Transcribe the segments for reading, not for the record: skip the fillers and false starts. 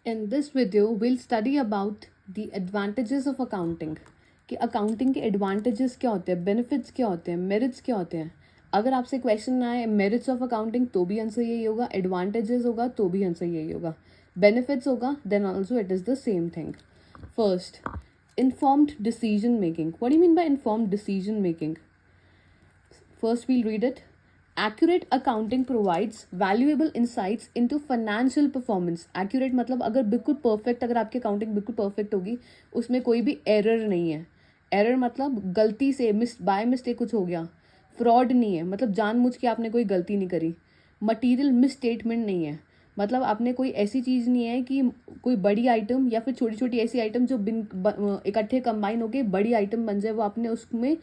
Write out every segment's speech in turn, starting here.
In this video, we'll study about the advantages of accounting. कि accounting के advantages क्या होते हैं, बेनिफिट्स क्या होते हैं, मेरिट्स क्या होते हैं. अगर आपसे क्वेश्चन आए मेरिट्स ऑफ अकाउंटिंग तो भी आंसर यही होगा, एडवांटेजेस होगा तो भी आंसर यही होगा, बेनिफिट्स होगा then also it is the same thing. First, informed decision making. What do you mean by informed decision making? First, we'll read it. Accurate accounting provides valuable insights into financial performance. Accurate मतलब अगर बिल्कुल perfect, अगर आपकी accounting बिल्कुल perfect होगी, उसमें कोई भी error नहीं है. Error मतलब गलती से by mistake कुछ हो गया. Fraud नहीं है, मतलब जानबूझ के आपने कोई गलती नहीं करी. Material misstatement नहीं है, मतलब आपने कोई ऐसी चीज़ नहीं है कि कोई बड़ी आइटम या फिर छोटी छोटी ऐसी आइटम जो इकट्ठे कंबाइन होके बड़ी आइटम बन जाए, वो आपने उसमें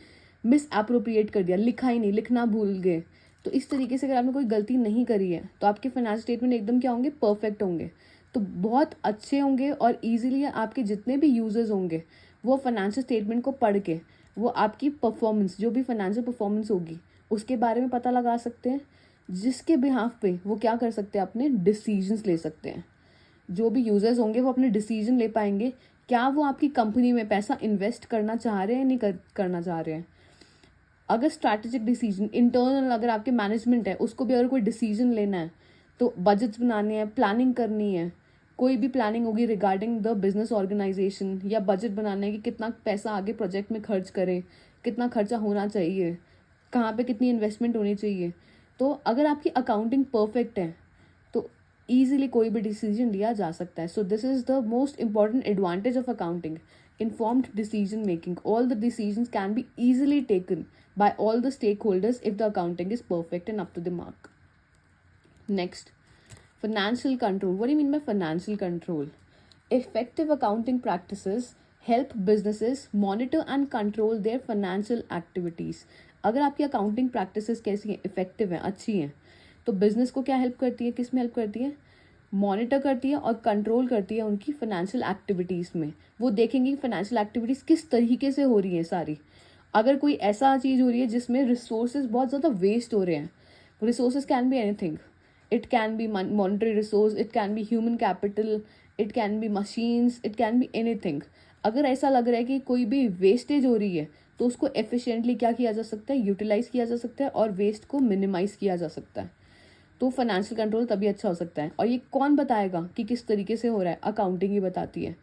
मिस अप्रोप्रिएट कर दिया, लिखा ही नहीं, लिखना भूल गए. तो इस तरीके से अगर आपने कोई गलती नहीं करी है तो आपके फाइनेंस स्टेटमेंट एकदम क्या होंगे, परफेक्ट होंगे. तो बहुत अच्छे होंगे और ईजिली आपके जितने भी यूजर्स होंगे वो फाइनेंशियल स्टेटमेंट को पढ़ के वो आपकी परफॉर्मेंस, जो भी फाइनेंशियल परफॉर्मेंस होगी उसके बारे में पता लगा सकते हैं, जिसके बिहाफ पे वो क्या कर सकते हैं, अपने डिसीजंस ले सकते हैं. जो भी यूजर्स होंगे वो अपने डिसीजन ले पाएंगे, क्या वो आपकी कंपनी में पैसा इन्वेस्ट करना चाह रहे हैं, नहीं करना चाह रहे हैं. अगर स्ट्रैटेजिक डिसीजन इंटरनल, अगर आपके मैनेजमेंट है उसको भी अगर कोई डिसीजन लेना है, तो बजट्स बनाने हैं, प्लानिंग करनी है, कोई भी प्लानिंग होगी रिगार्डिंग द बिजनेस ऑर्गेनाइजेशन, या बजट बनाना है कि कितना पैसा आगे प्रोजेक्ट में खर्च करें, कितना खर्चा होना चाहिए, कहाँ पे कितनी इन्वेस्टमेंट होनी चाहिए. तो अगर आपकी अकाउंटिंग परफेक्ट है तो ईजिली कोई भी डिसीजन लिया जा सकता है. So this is the most important advantage of accounting, informed decision making. All the decisions can be easily taken by all the stakeholders if the accounting is perfect and up to the mark. Next, financial control. What do you mean by financial control? Effective accounting practices help businesses monitor and control their financial activities. अगर आपकी accounting practices कैसी हैं, effective हैं, अच्छी हैं, तो business को क्या हेल्प करती है, किस में हेल्प करती है, मॉनिटर करती है और कंट्रोल करती है उनकी फाइनेंशियल एक्टिविटीज़ में. वो देखेंगे कि फाइनेंशियल एक्टिविटीज़ किस तरीके से हो रही हैं सारी. अगर कोई ऐसा चीज़ हो रही है जिसमें रिसोर्सेज बहुत ज़्यादा वेस्ट हो रहे हैं, resources can be anything. It can be monetary resource, it can be human capital, it can be machines, it can be anything. अगर ऐसा लग रहा है कि कोई भी वेस्टेज हो रही है तो उसको एफिशिएंटली क्या किया जा सकता है, यूटिलाइज किया जा सकता है और वेस्ट को मिनिमाइज किया जा सकता है. तो फाइनेंशियल कंट्रोल तभी अच्छा हो सकता है. और ये कौन बताएगा कि किस तरीके से हो रहा है, अकाउंटिंग ही बताती है.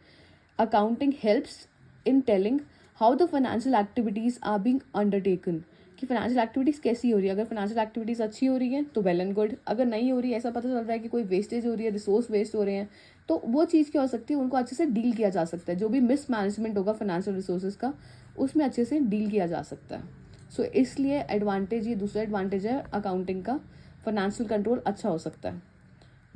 Accounting helps in telling how the financial activities are being undertaken, कि फाइनेंशियल एक्टिविटीज़ कैसी हो रही है. अगर फाइनेंशियल एक्टिविटीज़ अच्छी हो रही है तो वेल एंड गुड. अगर नहीं हो रही है, ऐसा पता चल रहा है कि कोई वेस्टेज हो रही है, रिसोर्स वेस्ट हो रहे हैं, तो वो चीज़ क्या हो सकती है, उनको अच्छे से डील किया जा सकता है. जो भी मिस मैनेजमेंट होगा फाइनेंशियल रिसोर्सेज का, उसमें अच्छे से डील किया जा सकता है. सो इसलिए एडवांटेज, ये दूसरा एडवांटेज है अकाउंटिंग का, फाइनेंशियल कंट्रोल अच्छा हो सकता है.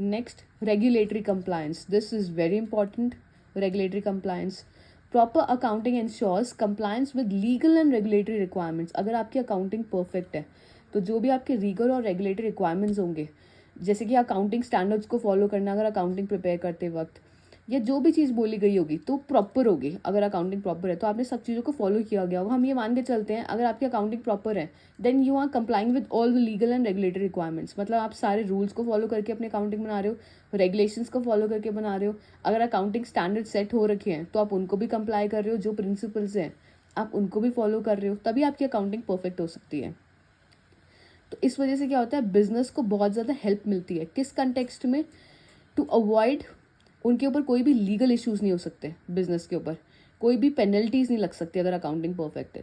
Next, regulatory compliance. This is very important. Regulatory compliance, proper accounting ensures compliance with legal and regulatory requirements. अगर आपकी अकाउंटिंग परफेक्ट है तो जो भी आपके लीगल और रेगुलेटरी रिक्वायरमेंट्स होंगे, जैसे कि अकाउंटिंग स्टैंडर्ड्स को फॉलो करना अगर अकाउंटिंग प्रिपेयर करते वक्त, या जो भी चीज़ बोली गई होगी तो प्रॉपर होगी. अगर अकाउंटिंग प्रॉपर है तो आपने सब चीज़ों को फॉलो किया गया होगा. हम ये मान के चलते हैं अगर आपकी अकाउंटिंग प्रॉपर है then you are complying with all the legal and regulatory requirements. मतलब आप सारे रूल्स को फॉलो करके अपनी अकाउंटिंग बना रहे हो, रेगुलेशंस को फॉलो करके बना रहे हो. अगर अकाउंटिंग स्टैंडर्ड सेट हो रखे हैं तो आप उनको भी कंप्लाई कर रहे हो, जो प्रिंसिपल्स हैं आप उनको भी फॉलो कर रहे हो, तभी आपकी अकाउंटिंग परफेक्ट हो सकती है. तो इस वजह से क्या होता है, बिजनेस को बहुत ज़्यादा हेल्प मिलती है. किस कंटेक्स्ट में, टू अवॉइड, उनके ऊपर कोई भी लीगल इश्यूज़ नहीं हो सकते, बिजनेस के ऊपर कोई भी पेनल्टीज़ नहीं लग सकती अगर अकाउंटिंग परफेक्ट है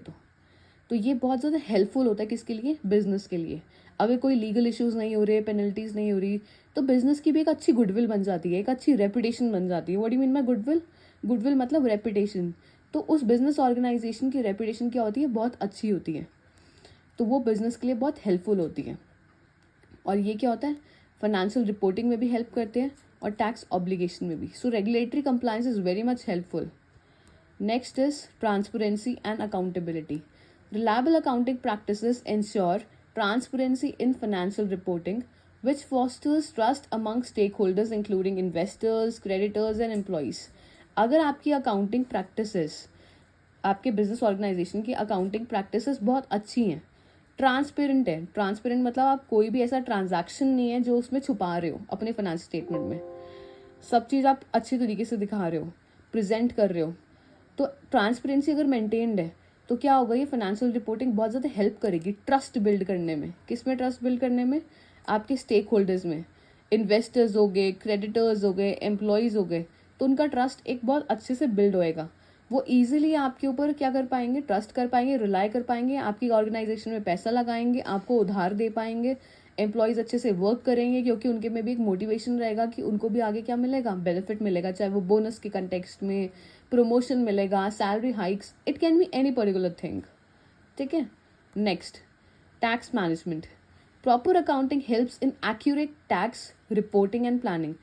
तो ये बहुत ज़्यादा हेल्पफुल होता है किसके लिए, बिजनेस के लिए. अगर कोई लीगल इश्यूज़ नहीं हो रहे, पेनल्टीज़ नहीं हो रही, तो बिजनेस की भी एक अच्छी गुडविल बन जाती है, एक अच्छी रेपुटेशन बन जाती है. What do you mean by goodwill? Goodwill मतलब रेपुटेशन. तो उस बिजनेस ऑर्गेनाइजेशन की रेपुटेशन क्या होती है, बहुत अच्छी होती है. तो वो बिजनेस के लिए बहुत हेल्पफुल होती है. और ये क्या होता है, फाइनेंशियल रिपोर्टिंग में भी हेल्प करते हैं और टैक्स ऑब्लिगेशन में भी. So regulatory compliance is very much helpful. Next is transparency and accountability. Reliable accounting practices ensure transparency in financial reporting, which fosters trust among stakeholders including investors, creditors and employees. अगर आपकी accounting practices, आपके business organisation की accounting practices बहुत अच्छी हैं, transparent है. Transparent मतलब आप कोई भी ऐसा ट्रांजैक्शन नहीं है जो उसमें छुपा रहे हो अपने फाइनेंस स्टेटमेंट में. सब चीज़ आप अच्छी तरीके से दिखा रहे हो, प्रेजेंट कर रहे हो, तो ट्रांसपेरेंसी अगर मेंटेन्ड है तो क्या होगा, ये फाइनेंशियल रिपोर्टिंग बहुत ज़्यादा हेल्प करेगी ट्रस्ट बिल्ड करने में। किस में ट्रस्ट बिल्ड करने में? आपके स्टेक होल्डर्स में, इन्वेस्टर्स हो गए, क्रेडिटर्स हो गए, एम्प्लॉयज़ हो गए, तो उनका ट्रस्ट एक बहुत अच्छे से बिल्ड होएगा। वो ईजिली आपके ऊपर क्या कर पाएंगे, ट्रस्ट कर पाएंगे, रिलाई कर पाएंगे, आपकी ऑर्गेनाइजेशन में पैसा लगाएंगे, आपको उधार दे पाएंगे, एम्प्लॉयज़ अच्छे से वर्क करेंगे क्योंकि उनके में भी एक मोटिवेशन रहेगा कि उनको भी आगे क्या मिलेगा, बेनिफिट मिलेगा, चाहे वो बोनस के कंटेक्स्ट में, प्रमोशन मिलेगा, salary hikes, it can be any particular thing. ठीक है। Next, tax management. Proper accounting helps in accurate tax reporting and planning.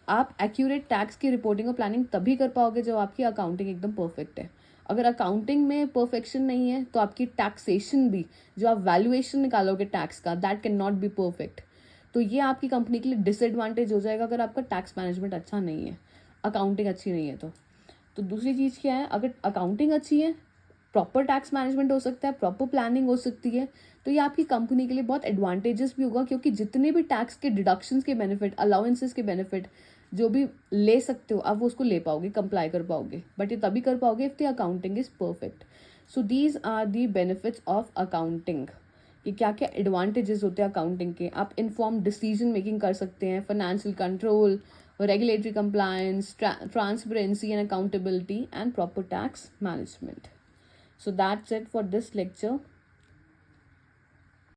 आप एक्यूरेट टैक्स की रिपोर्टिंग और प्लानिंग तभी कर पाओगे जब आपकी अकाउंटिंग एकदम परफेक्ट है। अगर अकाउंटिंग में परफेक्शन नहीं है तो आपकी टैक्सेशन भी, जो आप वैल्यूएशन निकालोगे टैक्स का, that can not be perfect. तो ये आपकी कंपनी के लिए डिसएडवांटेज हो जाएगा अगर आपका टैक्स मैनेजमेंट अच्छा नहीं है, अकाउंटिंग अच्छी नहीं है तो दूसरी चीज़ क्या है, अगर अकाउंटिंग अच्छी है, प्रॉपर टैक्स मैनेजमेंट हो सकता है, प्रॉपर प्लानिंग हो सकती है, तो ये आपकी कंपनी के लिए बहुत एडवांटेजेस भी होगा, क्योंकि जितने भी टैक्स के डिडक्शंस के बेनिफिट, अलाउंसेस के बेनिफिट जो भी ले सकते हो आप, वो उसको ले पाओगे, कंप्लाई कर पाओगे, बट ये तभी कर पाओगे if the accounting is perfect. So these are the benefits of accounting. ये क्या क्या एडवांटेजेस होते हैं अकाउंटिंग के। आप इन्फॉर्म डिसीजन मेकिंग कर सकते हैं, financial control, regulatory compliance, transparency and accountability, and proper tax management. So that's it for this lecture.